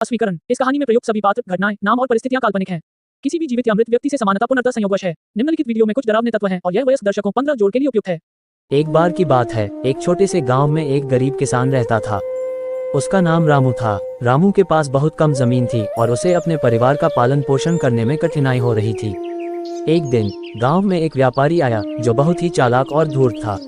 अस्वीकरण। इस कहानी में प्रयुक्त सभी पात्र, घटनाएं, नाम और परिस्थितियां काल्पनिक हैं। किसी भी जीवित या मृत व्यक्ति से समानता पूर्णतः संयोगवश है। निम्नलिखित वीडियो में कुछ डरावने तत्व हैं और यह वयस्क दर्शकों 15 जोड़ के लिए उपयुक्त है। एक बार की बात है, एक छोटे से गांव में एक गरीब किसान रहता था। उसका नाम रामू था। रामू के पास बहुत कम जमीन थी और उसे अपने परिवार का पालन पोषण करने में कठिनाई हो रही थी। एक दिन गांव में एक व्यापारी आया जो बहुत ही चालाक और धूर्त था।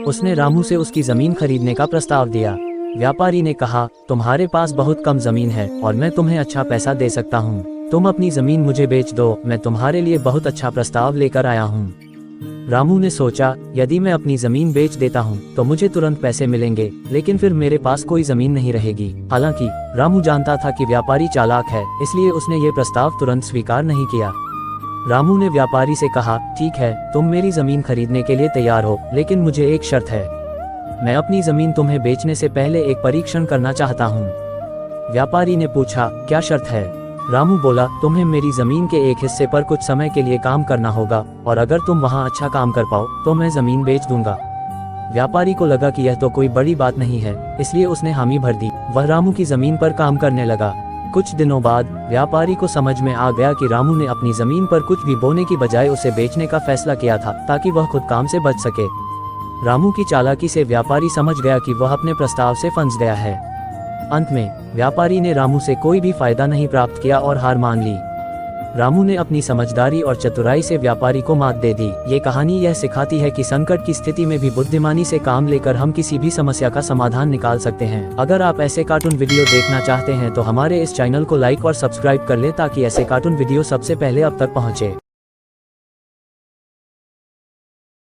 उसने रामू से उसकी जमीन खरीदने का प्रस्ताव दिया। व्यापारी ने कहा, तुम्हारे पास बहुत कम जमीन है और मैं तुम्हें अच्छा पैसा दे सकता हूँ। तुम अपनी जमीन मुझे बेच दो, मैं तुम्हारे लिए बहुत अच्छा प्रस्ताव लेकर आया हूँ। रामू ने सोचा, यदि मैं अपनी जमीन बेच देता हूँ तो मुझे तुरंत पैसे मिलेंगे, लेकिन फिर मेरे पास कोई जमीन नहीं रहेगी। हालांकि रामू जानता था कि व्यापारी चालाक है, इसलिए उसने ये प्रस्ताव तुरंत स्वीकार नहीं किया। रामू ने व्यापारी से कहा, ठीक है, तुम मेरी जमीन खरीदने के लिए तैयार हो, लेकिन मुझे एक शर्त है। मैं अपनी जमीन तुम्हें बेचने से पहले एक परीक्षण करना चाहता हूँ। व्यापारी ने पूछा, क्या शर्त है? रामू बोला, तुम्हें मेरी जमीन के एक हिस्से पर कुछ समय के लिए काम करना होगा और अगर तुम वहाँ अच्छा काम कर पाओ तो मैं जमीन बेच दूंगा। व्यापारी को लगा कि यह तो कोई बड़ी बात नहीं है, इसलिए उसने हामी भर दी। वह रामू की जमीन पर काम करने लगा। कुछ दिनों बाद व्यापारी को समझ में आ गया कि रामू ने अपनी जमीन पर कुछ भी बोने की बजाय उसे बेचने का फैसला किया था ताकि वह खुद काम से बच सके। रामू की चालाकी से व्यापारी समझ गया कि वह अपने प्रस्ताव से फंस गया है। अंत में व्यापारी ने रामू से कोई भी फायदा नहीं प्राप्त किया और हार मान ली। रामू ने अपनी समझदारी और चतुराई से व्यापारी को मात दे दी। ये कहानी यह सिखाती है कि संकट की स्थिति में भी बुद्धिमानी से काम लेकर हम किसी भी समस्या का समाधान निकाल सकते हैं। अगर आप ऐसे कार्टून वीडियो देखना चाहते हैं तो हमारे इस चैनल को लाइक और सब्सक्राइब कर लें ताकि ऐसे कार्टून वीडियो सबसे पहले आप तक पहुँचे।